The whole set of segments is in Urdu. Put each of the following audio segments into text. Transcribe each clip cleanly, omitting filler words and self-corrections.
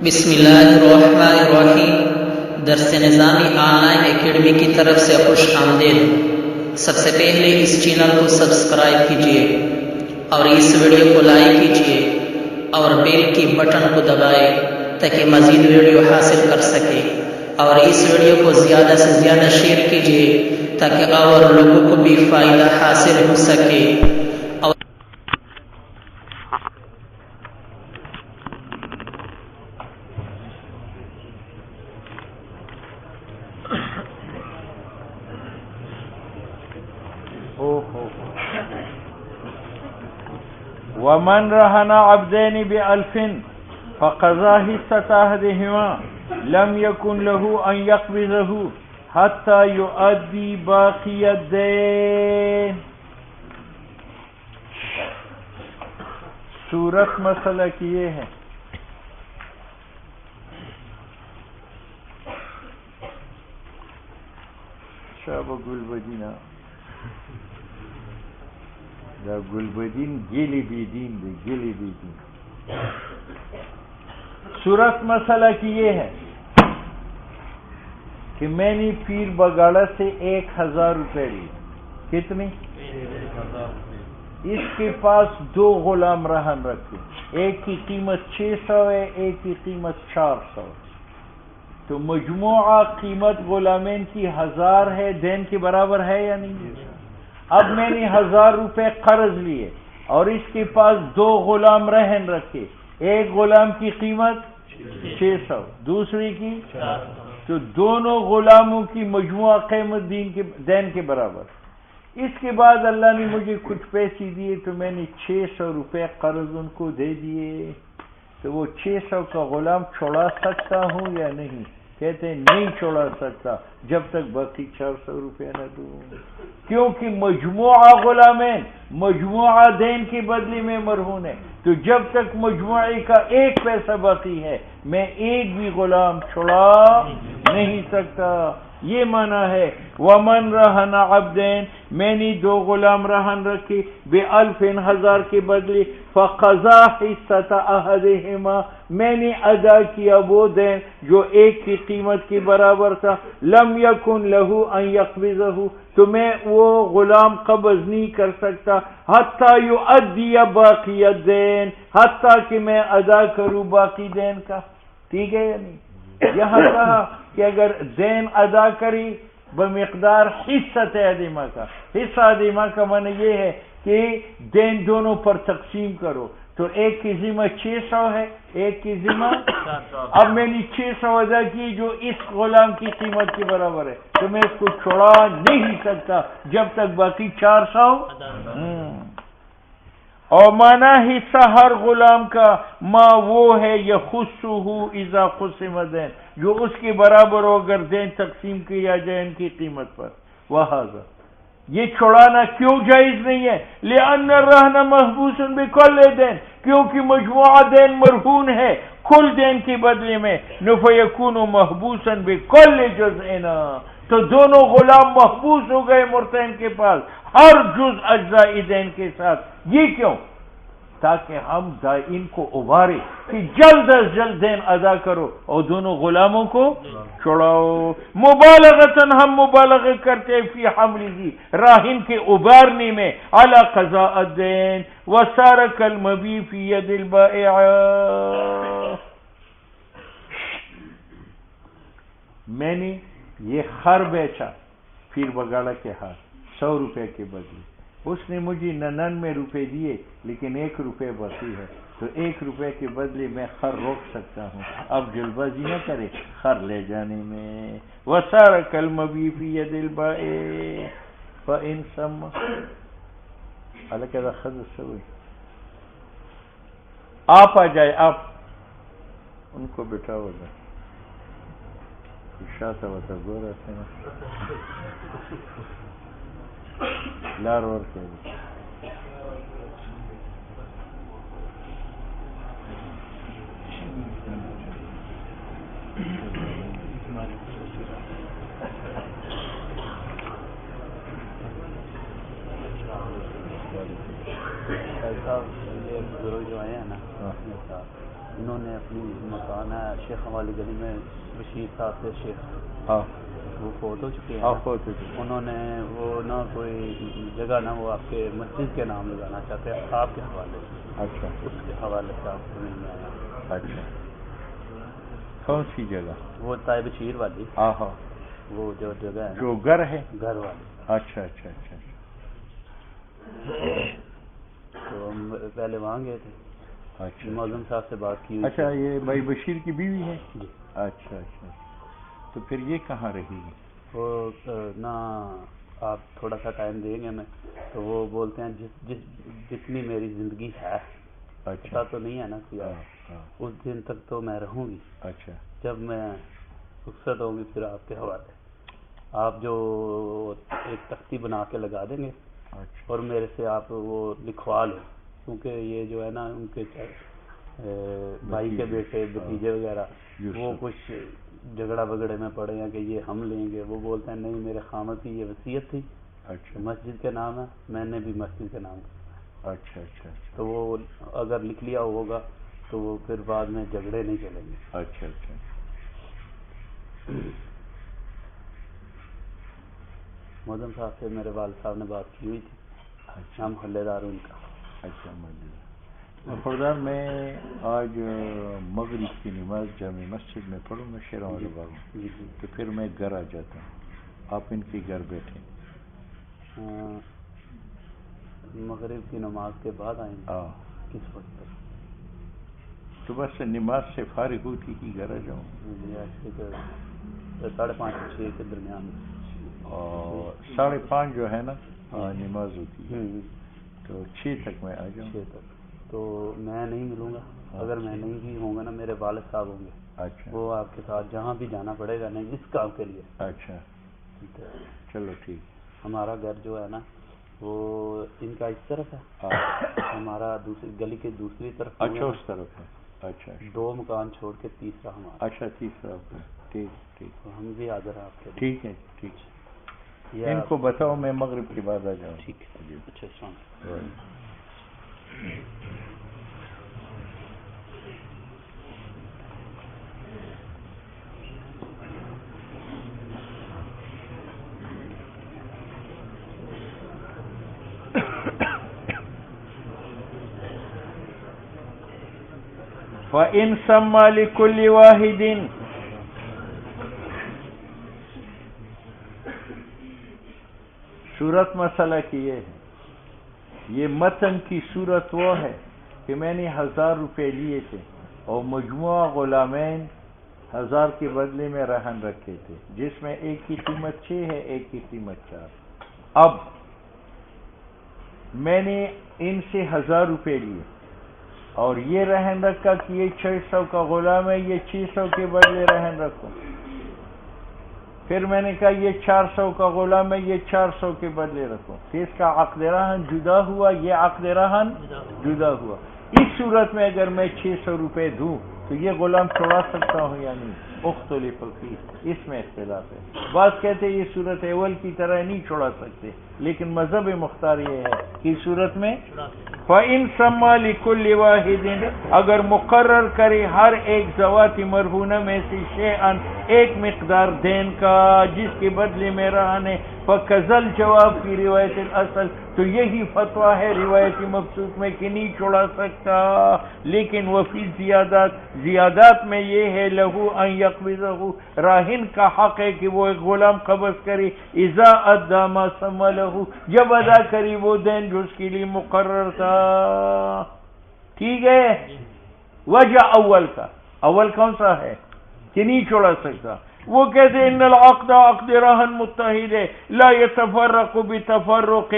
بسم اللہ الرحمن الرحیم۔ درس نظامی آن لائن اکیڈمی کی طرف سے خوش آمدید۔ سب سے پہلے اس چینل کو سبسکرائب کیجیے اور اس ویڈیو کو لائک کیجیے اور بیل کی بٹن کو دبائیں تاکہ مزید ویڈیو حاصل کر سکے، اور اس ویڈیو کو زیادہ سے زیادہ شیئر کیجیے تاکہ اور لوگوں کو بھی فائدہ حاصل ہو سکے۔ ومن رهن عبدين بألف فقضى حصة أحدهما لم يكن له أن يقبضه حتى يؤدي باقي الدين۔ صورت مسئلہ کی یہ ہے شاب گلبدینہ دا گلبدین گیلی بیدین دے گیلی بیدین۔ صورت مسئلہ کی یہ ہے کہ میں نے پیر بگاڑا سے 1000 روپے لی۔ کتنی؟ 1000۔ اس کے پاس 2 غلام رہن رکھے، ایک کی قیمت 600 ہے، ایک کی قیمت 400۔ تو مجموعہ قیمت غلامین کی 1000 ہے، دین کے برابر ہے یا نہیں؟ اب میں نے 1000 روپے قرض لیے اور اس کے پاس 2 غلام رہن رکھے، ایک غلام کی قیمت 600، دوسری کی 400۔ تو دونوں غلاموں کی مجموعہ قیمت دین کے برابر۔ اس کے بعد اللہ نے مجھے کچھ پیسے دیے تو میں نے 600 روپے قرض ان کو دے دیے۔ تو وہ 600 کا غلام چھوڑا سکتا ہوں یا نہیں؟ کہتے ہیں نہیں چھوڑا سکتا جب تک باقی 400 روپے نہ دوں، کیونکہ مجموعہ غلامین مجموعہ دین کے بدلے میں مرہون ہے۔ تو جب تک مجموعے کا 1 پیسہ باقی ہے میں ایک بھی غلام چھوڑا نہیں سکتا۔ یہ معنی ہے ومن رہن عبدین، میں نے 2 غلام رہن رکھے، بألف 1000 کے بدلے، فقضا حصۃ احدہما، میں نے ادا کیا وہ دین جو ایک کی قیمت کے برابر تھا، لم یکن لہ ان یقبضہ، تو میں وہ غلام قبض نہیں کر سکتا، حتی یؤدی باقی الدین، حتیٰ کہ میں ادا کروں باقی دین کا۔ ٹھیک ہے یا نہیں؟ یہاں کہا کہ اگر دین ادا کری بمقدار حصۃ احدہما کا، حصہ احدہما کا معنی یہ ہے کہ دین دونوں پر تقسیم کرو، تو ایک کی ذمہ 600 ہے، ایک کی ذمہ 400۔ اب میں نے 600 ادا کی جو اس غلام کی قیمت کے برابر ہے، تو میں اس کو چھوڑا نہیں سکتا جب تک باقی 400۔ اور مانا حصہ ہر غلام کا ما وہ ہے یخصہ اذا قسم دین، جو اس کے برابر ہو اگر دین تقسیم کیا جائے ان کی قیمت پر۔ وہذا، یہ چھوڑانا کیوں جائز نہیں ہے؟ لأن الرہن محبوس بکل دین، کیونکہ مجموعہ دین مرہون ہے کل دین کے بدلے میں، فیکون محبوسا بکل جزءنا، تو دونوں غلام محبوس ہو گئے مرتہن کے پاس ہر جز اجزاء دین کے ساتھ۔ یہ کیوں؟ تاکہ ہم دائن کو ابھارے کہ جلد از جلد دین ادا کرو اور دونوں غلاموں کو چھڑاؤ۔ مبالغتاً، ہم مبالغہ کرتے فی حملہ، راہن کے ابھارنے میں، علی قضاء الدین، وصار کالمبیع فی ید البائع، میں نے یہ خر بیچا پیر بگاڑا کے ہاتھ 100 روپے کے بدلے، اس نے مجھے 99 روپے دیے لیکن 1 روپے باقی ہے، تو 1 روپے کے بدلے میں خر روک سکتا ہوں، اب جلد بازی نہ کرے خر لے جانے میں۔ وصار کالمبیع فی ید البائع فإن سمى، حالانکہ دا خضر سوئی آپ آ جائے، آپ ان کو بٹھاؤ گا شاتا وتا گورا سینا لار ور کے صاحب جو آئے ہیں نا انہوں نے اپنی مکان ہے شیخ والی گلی میں بشیر صاحب سے شیخ ہاں وہ فوت ہو چکے ہیں. آپ ہوتے تھے. انہوں نے وہ نا کوئی جگہ نا وہ آپ کے مسجد کے نام لگانا چاہتے ہیں آپ کے حوالے سے. اچھا اس کے حوالے سے آپ کو ملنے آیا. اچھا کون سی جگہ؟ وہ طائب بشیر والی ہاں ہاں وہ جو جگہ ہے جو گھر ہے. گھر والی. اچھا اچھا اچھا تو ہم پہلے وہاں گئے تھے. اچھا معظم صاحب سے بات کی ہوئی اچھا یہ بھائی بشیر کی بیوی ہے. جی. اچھا اچھا تو پھر یہ کہاں رہے گی؟ وہ نا آپ تھوڑا سا ٹائم دیں گے میں تو وہ بولتے ہیں جتنی میری زندگی ہے اچھا پتا تو نہیں ہے نا کہ ہاں. اس دن تک تو میں رہوں گی. اچھا جب میں رخصت ہوں گی پھر آپ کے حوالے آپ جو ایک تختی بنا کے لگا دیں گے اچھا اور میرے سے آپ وہ لکھوا لیں کیونکہ یہ جو ہے نا ان کے بھائی کے بیٹے بھتیجے وغیرہ وہ کچھ جھگڑا بگڑے میں پڑے ہیں کہ یہ ہم لیں گے. وہ بولتے ہیں نہیں میرے خامد کی یہ وصیت تھی. اچھا مسجد کے نام ہے میں نے بھی مسجد کے نام کیا. اچھا اچھا تو وہ اگر لکھ لیا ہوگا تو وہ پھر بعد میں جھگڑے نہیں چلیں گے. اچھا اچھا معظم صاحب سے میرے والد صاحب نے بات کی ہوئی تھی. نام محلے دار ان کا. اچھا خردار میں آج مغرب کی نماز جامع مسجد میں پڑھوں گا شیروں والے باغ میں. تو پھر میں گھر آ جاتا ہوں. آپ ان کے گھر بیٹھے مغرب کی نماز کے بعد آئیں گے. ہاں کس وقت تک؟ صبح سے نماز سے فارغ ہوتی ہی گھر آ جاؤں. 5:30 6 کے درمیان. اور 5:30 جو ہے نا نماز ہوتی ہے تو 6 تک میں آ جاؤں. 6 تک تو میں نہیں ملوں گا. اگر میں نہیں بھی ہوں گا نا میرے والد صاحب ہوں گے. اچھا وہ آپ کے ساتھ جہاں بھی جانا پڑے گا نہیں اس کام کے لیے. اچھا چلو ٹھیک. ہمارا گھر جو ہے نا وہ ان کا اس طرف ہے ہمارا دوسری گلی کے دوسری طرف. اچھا اس طرف ہے. اچھا 2 مکان چھوڑ کے تیسرا ہمارا. اچھا تیسرا. ٹھیک ٹھیک ہم بھی حاضر ہیں آپ کے. ٹھیک ہے ٹھیک ہے. ان کو بتاؤ میں مغرب کے بعد آ جاؤں. ٹھیک ہے. اچھا السلام فَإِن سَمَّى لِكُلِّ وَاحِدٍ صورت مسئلہ کی یہ ہے. یہ متن کی صورت وہ ہے کہ میں نے 1000 روپے لیے تھے اور مجموعہ غلامین 1000 کے بدلے میں رہن رکھے تھے جس میں ایک کی قیمت 6 ہے ایک کی قیمت 4. اب میں نے ان سے 1000 روپے لیے اور یہ رہن رکھا کہ یہ 600 کا غلام ہے یہ 600 کے بدلے رہن رکھو. پھر میں نے کہا یہ 400 کا غلام ہے یہ 400 کے بدلے رکھو. کہ اس کا عقد رہن جدا ہوا یہ عقد رہن جدا ہوا. اس صورت میں اگر میں 600 روپے دوں تو یہ غلام چھوڑا سکتا ہوں یا نہیں؟ مختلف فقیر اس میں اختلاف ہے. بعض کہتے ہیں یہ صورت اول کی طرح نہیں چھوڑا سکتے لیکن مذہب مختار یہ ہے کہ صورت میں فَإِن سَمَّى لِكُلِّ وَاحِدٍ اگر مقرر کرے ہر ایک ذوات مرہونہ میں سے شیئاً ایک مقدار دین کا جس کے بدلے میں رہن ہے فَكَذَا جواب کی روایت الاصل تو یہی فتویٰ ہے روایت مبسوط میں کہ نہیں چھوڑا سکتا. لیکن وفی زیادات میں یہ ہے لہو ان یقبضہ راہن کا حق ہے کہ وہ ایک غلام قبض کرے اذا ادى ما سمى له جب ادا کری وہ دین جو اس کے لیے مقرر تھا. ٹھیک ہے. وجہ اول کا اول کون سا ہے کہ نہیں چھوڑا سکتا؟ وہ کہتے ہیں ان العقد عقد رہن متحد ہے لا يتفرق بتفرق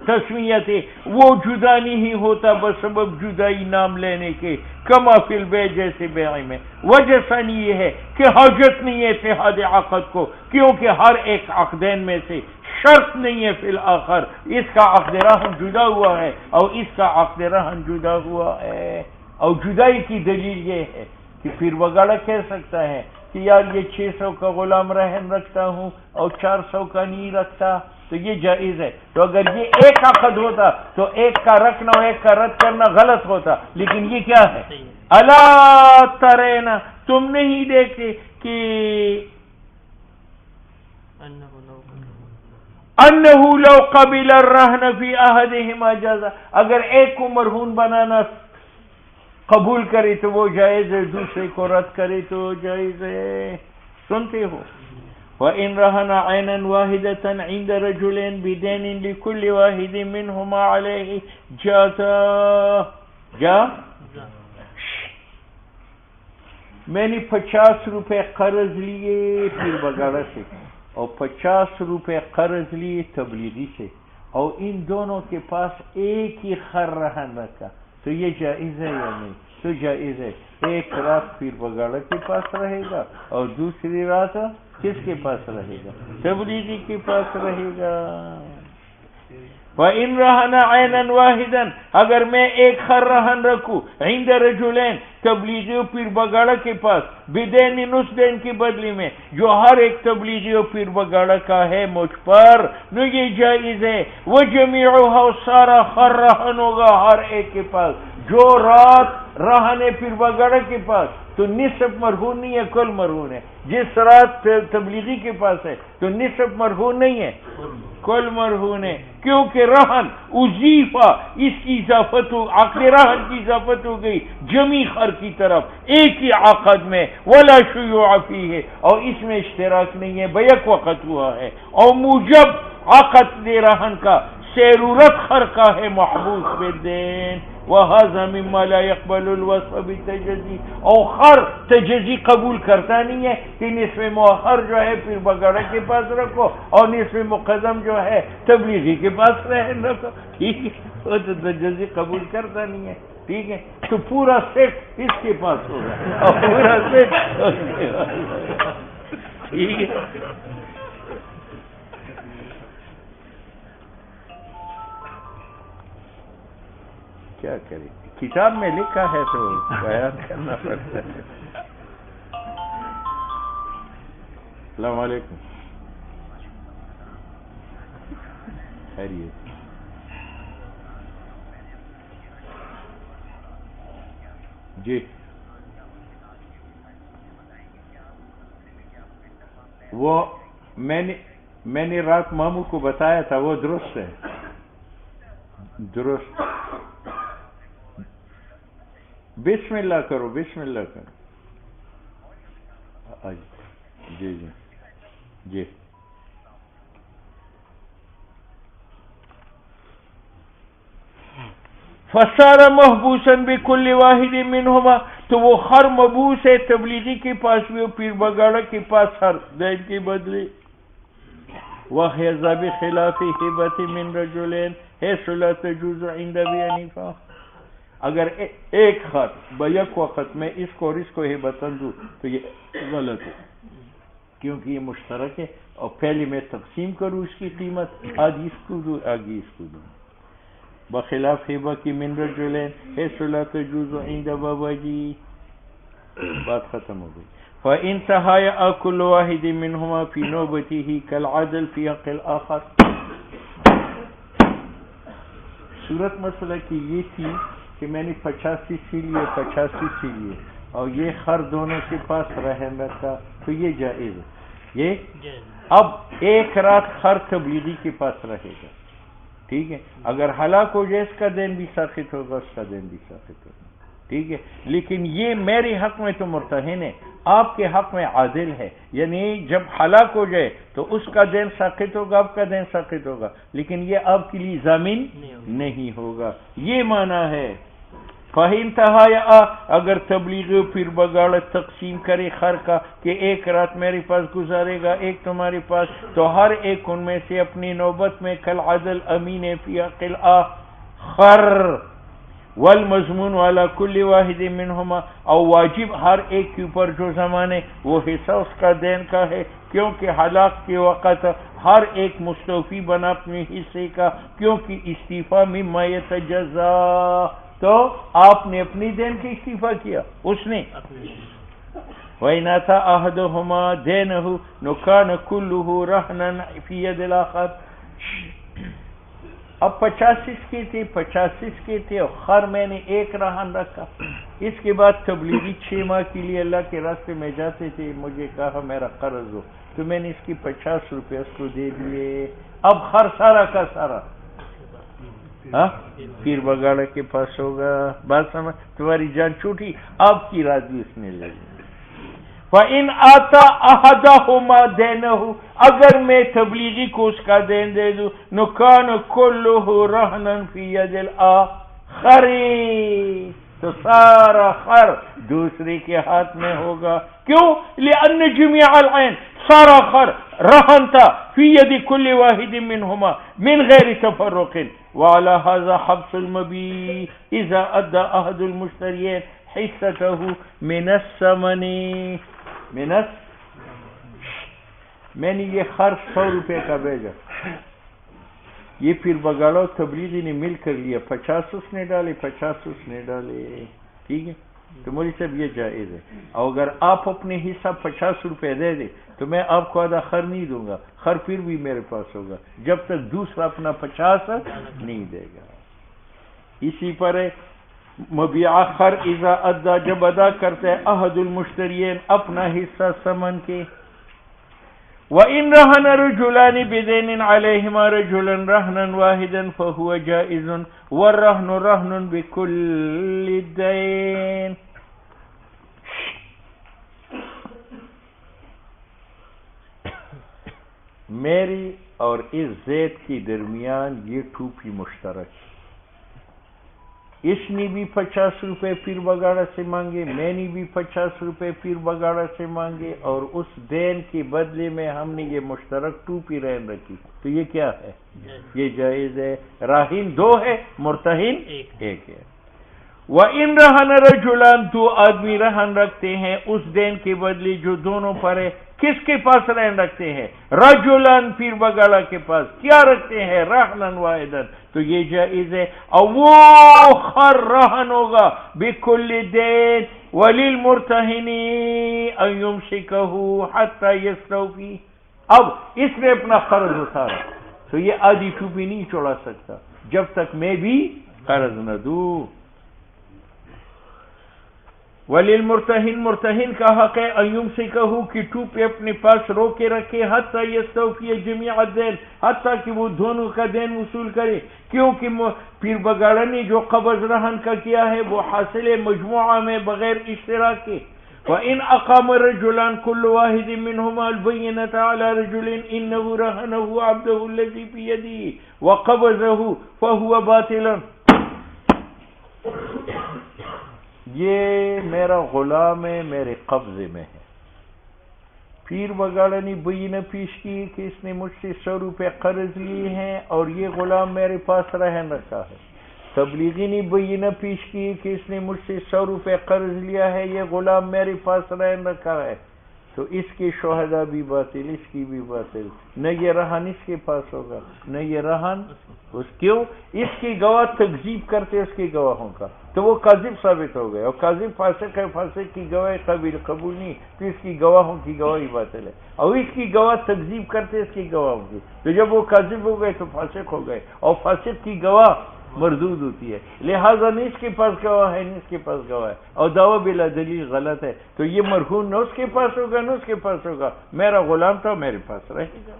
تسمیت وہ جدا نہیں ہوتا بسبب جدائی نام لینے کے کما فی البیع جیسے بیع میں. وجہ ثانی یہ ہے کہ حاجت نہیں ہے اتحاد عقد کو کیونکہ ہر ایک عقدین میں سے شرط نہیں ہے فی الآخر. اس کا عقد رہن جدا ہوا ہے اور اس کا عقد رہن جدا ہوا ہے. اور جدائی کی دلیل یہ ہے کہ پھر وغیرہ کہہ سکتا ہے کہ کہ یار یہ 600 کا غلام رہن رکھتا ہوں اور 400 کا نہیں رکھتا، تو یہ جائز ہے۔ تو اگر یہ ایک عقد ہوتا تو ایک کا رکھنا اور ایک کا رد کرنا غلط ہوتا، لیکن یہ کیا ہے؟ الا ترینا، تم نہیں دیکھتے کہ انہو لو قبل الرہن فی احدہما جازا، اگر ایک کو مرہون بنانا قبول کرے تو وہ جائز ہے، دوسرے کو رد کرے تو جائز ہے۔ سنتے ہو؟ وَإِن رَهَنَ عَيْنًا وَاحِدَةً عِنْدَ رَجُلٍ بِدَيْنٍ لِكُلِّ وَاحِدٍ مِّنْهُمَا عَلَيْهِ جَازَ۔ میں نے 50 روپے قرض لیے پیر بگاڑا سے اور 50 روپے قرض لیے تبلیغی سے، اور ان دونوں کے پاس ایک ہی خر رہن رکھا، تو یہ جائز ہے یا نہیں؟ تو جائز ہے۔ ایک رات پیر بگاڑا کے پاس رہے گا اور دوسری رات کس کے پاس رہے گا؟ تبلیغی کے پاس رہے گا۔ وَإِن رَهَنَ عَيْنًا وَاحِدًا، اگر میں ایک خر رہن رکھوں عند رجلین تبلیغی و پیر بگاڑا کے پاس، بدین نصف دین کے بدلے میں جو ہر ایک تبلیغی و پیر بگاڑا کا ہے مجھ پر، نو یہ جائز ہے۔ وَجَمِيعُهَا، سارا خر رہن ہوگا ہر ایک کے پاس، جو رات رہنے پیر بگاڑا کے پاس تو نصف مرہون نہیں ہے، کل مرہون ہے۔ جس رات تبلیغی کے پاس ہے تو نصف مرہون نہیں ہے، کل مرہون ہے، کیونکہ رہن اضیفہ، اس کی اضافت ہو، عقد رہن کی اضافت ہو گئی جمی خر کی طرف ایک ہی عقد میں، ولا شیوع فیہ، اور اس میں اشتراک نہیں ہے، بیک وقت ہوا ہے، اور موجب عقد دے رہن کا سیرورت خر کا ہے محبوس بالدین، وَهَذَا مِمَّا لَا يَقْبَلُ الْوَصْفَ بِالتَّجَزِّ، اور خر تجزی قبول کرتا نہیں ہے کہ نصف مؤخر جو ہے پھر بگاڑا کے پاس رکھو اور نصف مقدم جو ہے تبلیغی کے پاس رہن رکھو، ٹھیک ہے؟ وہ تو تجزی قبول کرتا نہیں ہے، ٹھیک ہے؟ تو پورا سیٹ اس کے پاس ہوگا اور پورا سیٹ اس کے پاس ہوگا، ٹھیک ہے؟ کیا کریں، کتاب میں لکھا ہے تو بیان کرنا پڑتا ہے۔ السلام علیکم، خیریت؟ جی، وہ میں نے رات ماموں کو بتایا تھا، وہ درست ہے، درست۔ بسم اللہ کرو، بسم اللہ کرو۔ جی جی جی، فصار محبوسا بكل واحد منهما، تو وہ خر مبوس ہے تبلیغی کے پاس بھی اور پیر بگاڑا کے پاس ہر دین کے بدلے۔ وَهَذَا بِخِلَافِ هِبَةٍ مِّن رَجُلٍ حَيْثُ لَا تَجُوزُ عِندَ أَبِي حنیفہ، اگر ایک خر بیک وقت میں اس کو اور اس کو ہبتاً دوں تو یہ غلط ہے، کیونکہ یہ مشترک ہے، اور پہلے میں تقسیم کروں اس کی قیمت، آدھی اس کو دوں آگے اس کو دوں۔ بخلاف ہبہ کی من رجلین حیث لا تجوز عند باباجی، بات ختم ہو گئی۔ فَإِن تَهَايَأَ كُلُّ وَاحِدٍ مِّنْهُمَا فِي نَوْبَتِهِ كَالْعَدْلِ فِي حَقِّ الْآخَرِ۔ صورت مسئلہ کی یہ تھی کہ میں نے 85 سی لیے 85 سی لیے اور یہ خر دونوں کے پاس رہن رکھا، تو یہ جائز ہے۔ یہ اب ایک رات خر تبلیغی کے پاس رہے گا، ٹھیک ہے؟ اگر ہلاک ہو جائے اس کا دین بھی ساقط ہوگا، اس کا دین بھی ساقط ہوگا، ٹھیک ہے؟ لیکن یہ میرے حق میں تو مرتہن ہے، آپ کے حق میں عادل ہے، یعنی جب ہلاک ہو جائے تو اس کا دین ساقط ہوگا، آپ کا دین ساقط ہوگا، لیکن یہ آپ کے لیے ضامن نہیں ہوگا، یہ معنی ہے۔ فَإِن تَهَايَأَ، اگر تبلیغی پھر بگاڑ تقسیم کرے خر کا کہ ایک رات میرے پاس گزارے گا ایک تمہارے پاس، تو ہر ایک ان میں سے اپنی نوبت میں کالعدل امین فی حق الآخر والمضمون علی کل واحد منہما، اور واجب ہر ایک کے اوپر جو زمانے وہ حصہ اس کا دین کا ہے، کیونکہ ہلاک کے وقت ہر ایک مستوفی بنا اپنے حصے کا، کیونکہ استعفا مما یتجزا، تو آپ نے اپنی دین کی استعفا کیا، اس نے وَإِنْ أَتَى أَحَدُهُمَا دَيْنَهُ كَانَ كُلُّهُ رَهْنًا فِي يَدِ الْآخَرِ. اب 85 کی تھی، 85 کی تھی، اور خر میں نے ایک رہن رکھا. اس کے بعد تبلیغی 6 ماہ کے لیے اللہ کے راستے میں جاتے تھے، مجھے کہا میرا قرض ہو، تو میں نے اس کی 50 روپے اس کو دے دیے. اب خر سارا کا سارا پیر بگاڑا کے پاس ہوگا. بات سمجھ، تمہاری جان چھوٹی، آپ کی رات بھی اس نے لے لی. فَإِنْ آتَى أَحَدَهُمَا دَيْنَهُ، اگر میں تبلیغی کو اس کا دین دے دوں، كَانَ كُلُّهُ رَهْنًا فِي يَدِ الْآخَرِ، تو سارا خر دوسرے کے ہاتھ میں ہوگا. کیوں؟ لِأَنَّ جَمِيعَ الْعَيْنِ، سارا خر رہن تھا فی ید کل واحد منہما من غیر تفرق. وعلى هذا حبس المبيع اذا ادى احد المشتريين حصته من الثمن. میں نے یہ خرچ 100 روپے کا بھیجا، یہ پھر بگاڑا تبلیغی نے مل کر لیا، 50 اس نے ڈالے، 50 اس نے ڈالے. ٹھیک ہے، تو مولوی صاحب یہ جائز ہے. اور اگر آپ اپنے حصہ 50 روپے دے دیں تو میں آپ کو آدھا خر نہیں دوں گا، خر پھر بھی میرے پاس ہوگا جب تک دوسرا اپنا 50 نہیں دے گا. اسی پر مبیع خر اذا ادا، جب ادا کرتے ہیں احد المشترین اپنا حصہ ثمن کے. وَإِن رَهَنَ رَجُلَانِ بِدَيْنٍ عَلَيْهِمَا رَجُلًا رَهْنًا وَاحِدًا فَهُوَ جَائِزٌ وَالرَّهْنُ رَهْنٌ بِكُلِّ الدَّيْنِ. میری اور اس زید کے درمیان یہ ٹوپی مشترک ہے. اس نے بھی 50 روپے پیر بگاڑا سے مانگے، میں نے بھی 50 روپے پیر بگاڑا سے مانگے، اور اس دین کے بدلے میں ہم نے یہ مشترک ٹوپی رہن رکھی. تو یہ کیا ہے؟ یہ جائز ہے. راہن 2 ہے، مرتہن 1 ہے. وَإِن رَهَنَ رَجُلًا، 2 آدمی رہن رکھتے ہیں اس دین کے بدلے جو دونوں پر ہے. کس کے پاس رہن رکھتے ہیں؟ رجلان، پیر بگاڑا کے پاس. کیا رکھتے ہیں؟ رہنا واحدا. تو یہ جائز ہے. اور وہ خر رہن ہوگا بکل دین. وللمرتہن ان یمسکہ حتی یستوفی. اب اس نے اپنا قرض اتارا تو یہ آدھی ٹوپی نہیں چھوڑا سکتا جب تک میں بھی قرض نہ دوں. وللمرتہن، مرتہن کا حق ہے ان یمسکہ کہ ٹوپی اپنے پاس رو کے رکھے حتی یستوفی جمیع الدین، حتی کہ وہ دونوں کا دین وصول کرے. کیونکہ پیر بگاڑا نے جو قبض رہن کا کیا ہے وہ حاصل مجموعہ میں بغیر اشتراک کے. وَإِنْ أَقَامَ رَجُلًا كُلُّ وَاحِدٍ مِّنْهُمَا الْبَيِّنَةَ عَلَى رَجُلٍ إِنَّهُ رَهَنَهُ عَبْدَهُ الَّذِي بِيَدِهِ وَقَبَضَهُ فَهُوَ بَاطِلٌ. یہ میرا غلام ہے، میرے قبضے میں ہے. پیر بگاڑا نے بینہ پیش کی کہ اس نے مجھ سے 100 روپے قرض لیے ہیں اور یہ غلام میرے پاس رہن رکھا ہے. تبلیغی نے بینہ پیش کی کہ اس نے مجھ سے 100 روپے قرض لیا ہے، یہ غلام میرے پاس رہن رکھا ہے. تو اس کے شہداء بھی باطل، اس کی بھی باطل. نہ یہ رہن اس کے پاس ہوگا، نہ یہ رہن اس. کیوں؟ اس کی گواہ تکذیب کرتے اس کے گواہوں کا، تو وہ کاذب ثابت ہو گئے. اور کاذب فاسق ہے، فاسق کی گواہی قابل قبول نہیں، تو اس کی گواہوں کی گواہی باطل ہے. اور اس کی گواہ تکذیب کرتے اس کی گواہوں کی، تو جب وہ کاذب ہو گئے تو فاسق ہو گئے. اور فاسق کی گواہ مردود ہوتی ہے. لہذا نہ اس کے پاس گواہ ہے، نہ اس کے پاس گواہ ہے، اور دعویٰ بلا دلیل غلط ہے. تو یہ مرہون نہ اس کے پاس ہوگا نہ اس کے پاس ہوگا. میرا غلام تھا، میرے پاس رہے گا.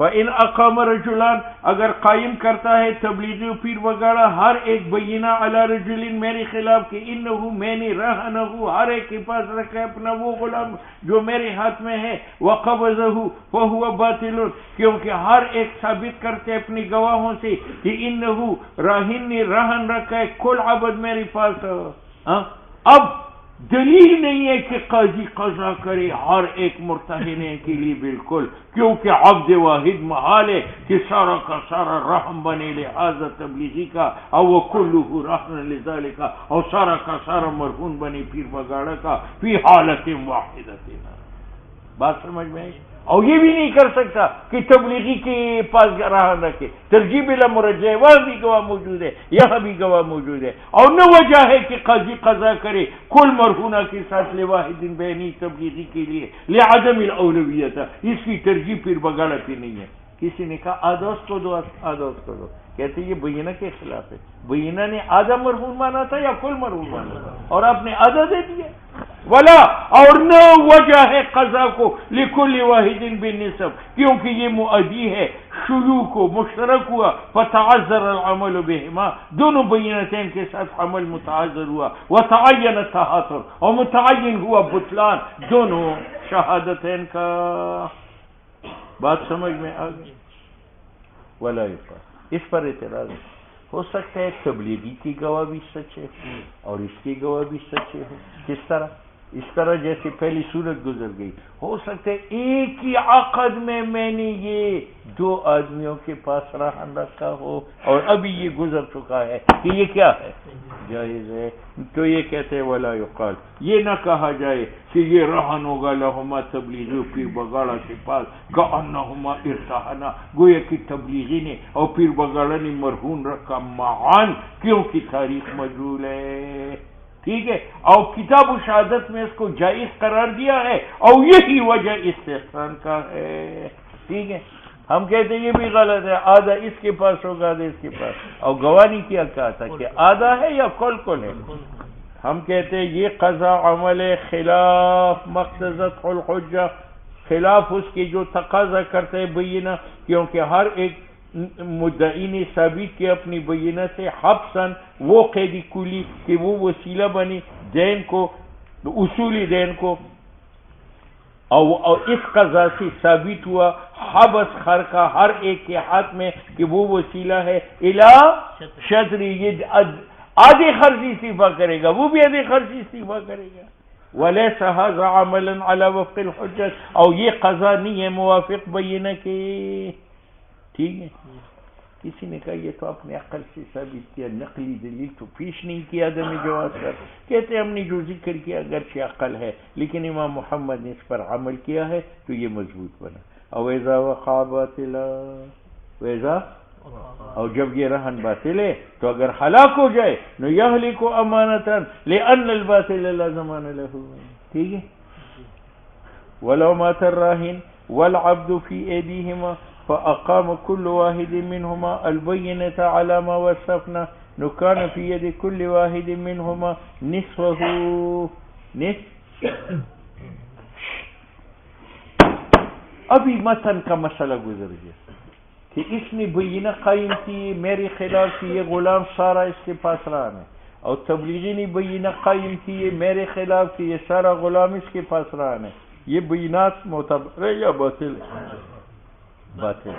فَإِنْ أَقَامَ رَجُلًا، اگر قائم کرتا ہے تبلیغی پیر بگاڑا ہر ایک بینہ علی رجل میرے خلاف کہ انہو، میں نے رہنہو، ہر ایک کے پاس رکھا ہے اپنا وہ غلام جو میرے ہاتھ میں ہے. وَقَبَضَهُ فَهُوَ بَاطِلٌ، کیونکہ ہر ایک ثابت کرتے اپنی گواہوں سے کہ انہو راہن نے رہن رکھا ہے کل عبد میرے پاس. اب دلیل نہیں ہے کہ قاضی قضا کرے ہر ایک مرتہنے کے لیے، بالکل، کیونکہ عبد واحد محال ہے کہ سارا کا سارا رحم بنے. لہذا تبلیغی کا اور وہ کلہ رحم لذالک، اور سارا کا سارا مرہون بنے پیر بگاڑا کا فی حالت واحدۃ. بات سمجھ میں آئی؟ اور یہ بھی نہیں کر سکتا کہ تبلیغی کے پاس رہن رکھے، ترجیح بلا مرجع ہے، وہاں بھی گواہ موجود ہے، یہاں بھی گواہ موجود ہے، اور نہ وجہ ہے کہ قاضی قضا کرے کل مرہونہ کے ساتھ لواحد بینی تبلیغی کے لیے لعدم الاولویت، اس کی ترجیح پھر بگاڑا پہ نہیں ہے۔ کسی نے کہا آدھا اس کو دو، آدھا اس کو دو، کہتے یہ بینہ کے خلاف ہے، بینہ نے آدھا مرہون مانا تھا یا کل مرہون مانا تھا، اور آپ نے آدھا دے دیا۔ ولا، اور نہ وجہ ہے قضا کو لکل واحد بالنسب، کیونکہ یہ مؤدی ہے شیوع کو مشترک ہوا، فتعذر العمل بہما، دونوں بینتین کے ساتھ عمل متعذر ہوا، وتعین التہاتر، اور متعین ہوا بطلان دونوں شہادتین کا۔ بات سمجھ میں آ گئی؟ ولا یقال، اس پر اعتراض ہے، ہو سکتا ہے تبلیغی کی گواہ بھی سچے اور اس کی گواہ بھی سچے ہو۔ کس طرح؟ اس طرح جیسے پہلی صورت گزر گئی، ہو سکتا ہے ایک ہی عقد میں نے یہ دو آدمیوں کے پاس رہن رکھا ہو اور ابھی یہ گزر چکا ہے کہ یہ کیا ہے، جائز ہے، تو یہ کہتے ہیں ولا یقال، یہ نہ کہا جائے کہ یہ رہن ہوگا لہما تبلیغی پیر بگاڑا کے پاس، کأنہما ارتہنا، گویا کہ تبلیغی نے اور پیر بگاڑا نے مرہون رکھا معان، کیونکہ تاریخ مجہول ہے، ٹھیک ہے، اور کتاب و شہادت میں اس کو جائز قرار دیا ہے، اور یہی وجہ استحسان کا ہے، ٹھیک ہے۔ ہم کہتے ہیں یہ بھی غلط ہے، آدھا اس کے پاس ہوگا، آدھا اس کے پاس، اور گواہ نے کیا کہا تھا کہ آدھا ہے یا کل ہے؟ ہم کہتے ہیں یہ قضا عمل خلاف مقتضت الحجہ، خلاف اس کے جو تقاضا کرتے ہیں بینہ، کیونکہ ہر ایک مدعی نے ثابت کیا اپنی بینہ سے حبسن وہ قید کلی کہ وہ وسیلہ بنی دین کو، اصولی دین کو، اور اس قضا سے ثابت ہوا حبس خر کا ہر ایک کے ہاتھ میں کہ وہ وسیلہ ہے الا شطری، یہ آدھے خرچ استعفا کرے گا، وہ بھی آدھے خرچ استعفا کرے گا۔ وَلَيْسَ هَذَا عَمَلًا عَلَى وَفْقِ الْحُجَّةِ، اور یہ قضا نہیں ہے موافق بینہ کے، ٹھیک ہے۔ کسی نے کہا یہ تو اپنے عقل سے ثابت کیا، نقلی دلیل تو پیش نہیں کیا عدم جواز کر، کہتے ہم نے جو ذکر کیا اگرچہ عقل ہے لیکن امام محمد نے اس پر عمل کیا ہے تو یہ مضبوط بنا۔ اویزا وقع باطلا، ویزا، اور جب یہ رہن باطل ہے تو اگر ہلاک ہو جائے نو یہلک امانتاً لأن الباطل لا زمان له، ٹھیک ہے۔ ولو مات الراہن والعبد في ایدیہما فأقام كل واحد منهما البينة على ما وصفنا كان في يد كل واحد منهما نصفه نصف۔ ابھی متن کا مسئلہ گزر گیا کہ اس نے بینہ قائم کی میرے خلاف کی یہ غلام سارا اس کے پاس رہنا ہے، اور تبلیغی نے بینہ قائم کی میرے خلاف کی یہ سارا غلام اس کے پاس رہنا ہے، یہ بینات معتبر ہے یا باطل ہے؟ باطل،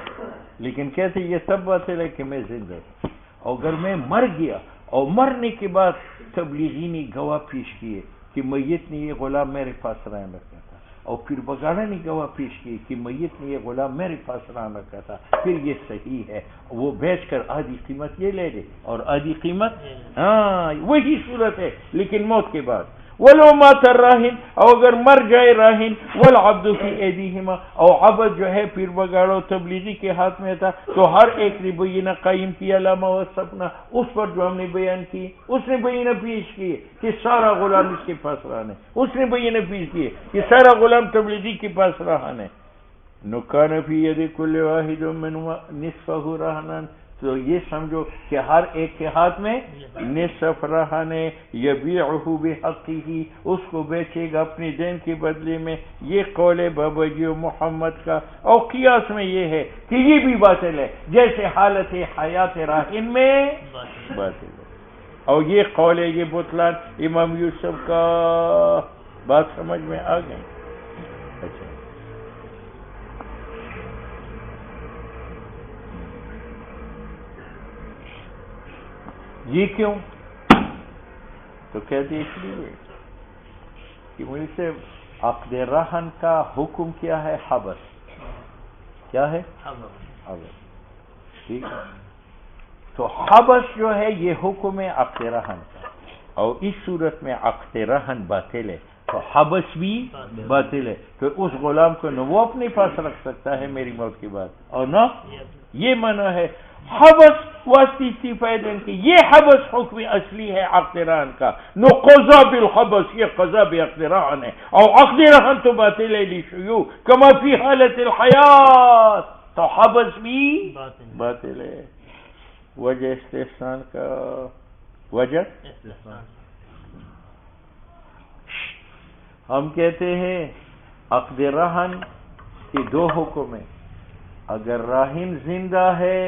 لیکن کہتے یہ سب باطل ہے کہ میں زندہ ہوں، اور اگر میں مر گیا اور مرنے کے بعد تبلیغی نے گواہ پیش کیے کہ میت نے یہ غلام میرے پاس رہن رکھا تھا، اور پھر بگاڑا نے گواہ پیش کیے کہ میت نے یہ غلام میرے پاس رہن رکھا تھا، پھر یہ صحیح ہے، وہ بیچ کر آدھی قیمت یہ لے لے اور آدھی قیمت، ہاں وہی صورت ہے لیکن موت کے بعد۔ ولو مات الراہن، اور اگر مر جائے راہن، والعبد فی ایدیہما، اور عبد جو ہے پیر بگاڑو تبلیغی کے ہاتھ میں تھا، تو ہر ایک نے بینہ قائم کیا علامہ وصفنا، اس پر جو ہم نے بیان کی، اس نے بینہ پیش کیے کہ سارا غلام اس کے پاس رہنا ہے، اس نے بینہ پیش کیے کہ سارا غلام تبلیغی کے پاس رہنا ہے، نکان فی ید کل واحد منہما نصفہ رہنا، تو یہ سمجھو کہ ہر ایک کے ہاتھ میں نصف رہن ہے، یبیعہ بحقہ، اس کو بیچے گا اپنے دین کے بدلے میں۔ یہ قول ہے بابا جی و محمد کا، اور قیاس میں یہ ہے کہ یہ بھی باطل ہے جیسے حالت حیات راہن میں باطل ہے، اور یہ قول ہے، یہ بطلان امام یوسف کا۔ بات سمجھ میں آ گئی؟ اچھا، یہ کیوں؟ تو کہتے ہیں اس لیے کہ مجھ سے عقد رہن کا حکم کیا ہے؟ حبس، کیا ہے؟ حبس، ٹھیک ہے۔ تو حبس جو ہے یہ حکم ہے عقد رہن کا، اور اس صورت میں عقد رہن باطل ہے، تو حبس بھی باطل ہے. تو اس غلام کو نہ وہ اپنے پاس رکھ سکتا ہے میری موت کے بعد اور نہ یہ منع ہے. حبس واسطی استفادہ دین کی یہ حبس حکم اصلی ہے عقد رہن کا. نو قضا بالحبس یہ قضا بعقد رہن ہے اور عقد رہن تو باطل ہے لشیوع کما فی حالت الحیات. تو حبس بھی باطل ہے. وجہ استحسان کا وجہ ہم کہتے ہیں عقد رہن کے دو حکم ہیں. اگر راہن زندہ ہے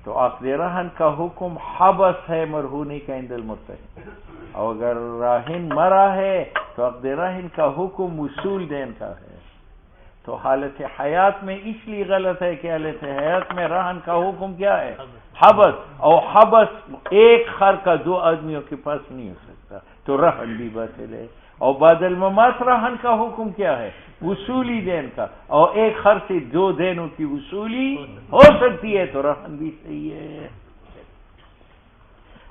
تو عقد رہن کا حکم حبس ہے مرہونی کا عند المتہم، اور اگر راہن مرا ہے تو عقد رہن کا حکم وصول دین کا ہے. تو حالت حیات میں اس لیے غلط ہے کہ حالت حیات میں رہن کا حکم کیا ہے؟ حبس. اور حبس ایک خر کا دو آدمیوں کے پاس نہیں ہو سکتا تو رہن بھی باطل ہے. اور بعد الممات رہن کا حکم کیا ہے؟ وصولی دین کا. اور ایک خر سے دو دینوں کی وصولی ہو سکتی ہے تو رہن بھی صحیح ہے.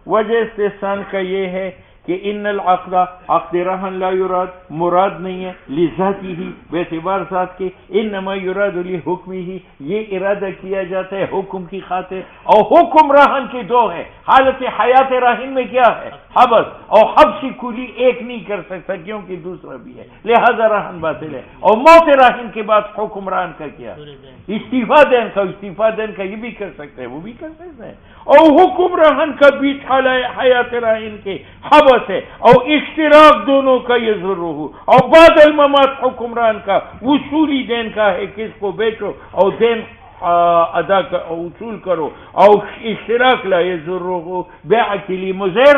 وجہ استحسان کا یہ ہے کہ ان العقد عقد رہن لا یراد مراد نہیں ہے لذاتی ہی بے اعتبار ذات کے، انما یراد لحکمی ہی یہ ارادہ کیا جاتا ہے حکم کی خاطر. اور حکم رہن کے دو ہے. حالت حیات رہن میں کیا ہے؟ حبس. اور حبس کلی ایک نہیں کر سکتا کیونکہ دوسرا بھی ہے لہذا رہن باطل ہے. اور موت رہن کے بعد حکم رہن کا کیا؟ استعفا دین کا. استعفا دین کا یہ بھی کر سکتے ہیں وہ بھی کر سکتے ہیں. اور حکم رہن کا بیچ حیات رہن کے حبس ہے اور اشتراک دونوں کا یہ ضرور ہو. اور بعد الممات حکمران کا وصولی دین کا ہے کہ اس کو بیچو اور دین ادا وصول کرو. اور اشتراک لا یہ ضرور ہو بیع کے لیے مضر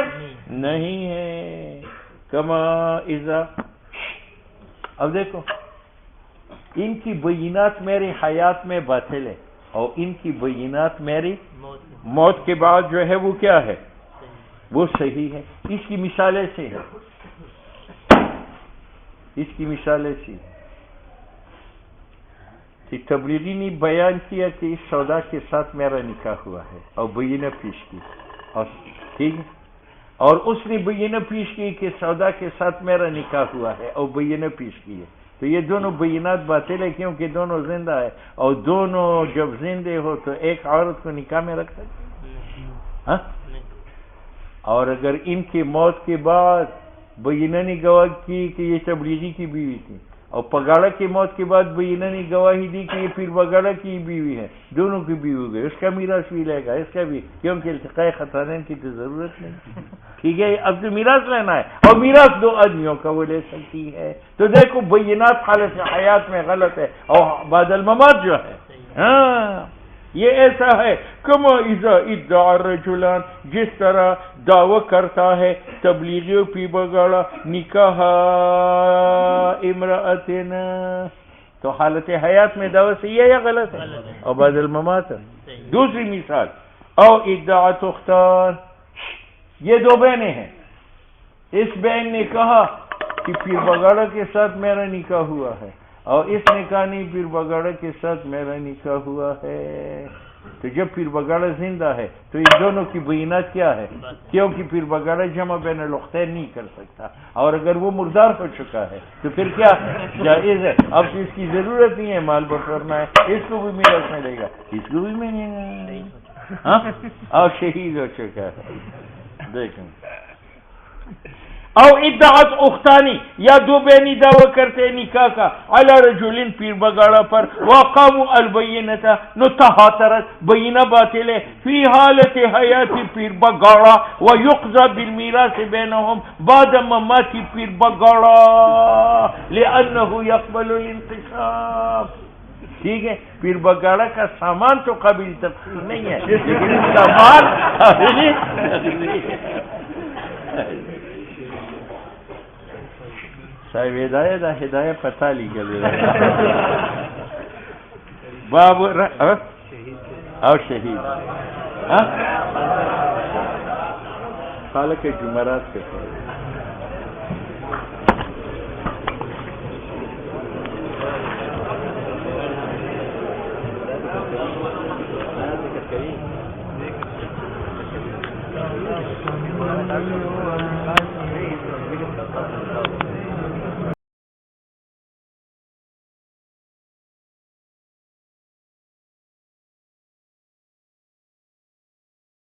نہیں ہے. کما اذا اب دیکھو ان کی بینات میری حیات میں باطل ہے اور ان کی بینات میری موت کے بعد جو ہے وہ کیا ہے؟ وہ صحیح ہے. اس کی مثال ایسی ہے. اس کی مثال ایسی ہے کہ تبلیغی نے بیان کیا کہ اس سودا کے ساتھ میرا نکاح ہوا ہے اور بینہ پیش کی. اور ٹھیک ہے. اور اس نے بینہ پیش کی کہ سودا کے ساتھ میرا نکاح ہوا ہے اور بینہ پیش کی ہے. تو یہ دونوں بینات باطل ہے کیونکہ دونوں زندہ ہے. اور دونوں جب زندے ہو تو ایک عورت کو نکاح میں رکھ سکتے ہاں. اور اگر ان کی موت کے بعد بینہ نے گواہ کی کہ یہ تبلیغی کی بیوی تھی اور پگاڑا کی موت کے بعد بینہ نے گواہی دی کہ یہ پیر بگاڑا کی بیوی ہے، دونوں کی بیوی ہو گئی، اس کا میراث بھی لے گا اس کا بھی، کیونکہ التقاء خطانین کی تو ضرورت نہیں. ٹھیک ہے. اب تو میراث لینا ہے اور میراث دو آدمیوں کا وہ لے سکتی ہے. تو دیکھو بینات حالت حیات میں غلط ہے اور بعد الممات جو ہے ہاں یہ ایسا ہے. کما اذا ادعا الرجلان جس طرح دعوی کرتا ہے تبلیغیوں پی بگاڑا نکاح امرأتنا، تو حالت حیات میں دعوی صحیح ہے یا غلط ہے؟ اور بعد الممات. دوسری مثال او ادعا اختان، یہ دو بہنیں ہیں. اس بہن نے کہا کہ پیر بگاڑا کے ساتھ میرا نکاح ہوا ہے اور اس نے کہا نہیں پیر بگاڑا کے ساتھ میرا نکاح ہوا ہے. تو جب پیر بگاڑا زندہ ہے تو ان دونوں کی بینات کیا ہے؟ کیونکہ پیر بگاڑا جمع بین الاختین نہیں کر سکتا اور اگر وہ مردار ہو چکا ہے تو پھر کیا ہے؟ جائز ہے. اب تو اس کی ضرورت نہیں ہے مال بٹورنا ہے، اس کو بھی میراث میں لے گا اس کو بھی میں نہیں ہاں. اور شہید ہو چکا ہے. دیکھیں او ادعت اختانی یا دو بہنی دعوی کرتے نکاح کا علی رجلین پیر بگاڑا پر وقاموا البینتا نو تہاترت بینہ باطل ہے فی حالت حیات پیر بگاڑا ویقضى بالمیراث بینہم بعد ممات پیر بگاڑا لانہ یقبل الانقسام. ٹھیک ہے. پیر بگاڑا کا سامان تو قابل تقسیم نہیں ہے لیکن سامان صاحب ہدایت ہدایت پتہ لی گل باب اور شہید خالق جمعرات کے Thank you.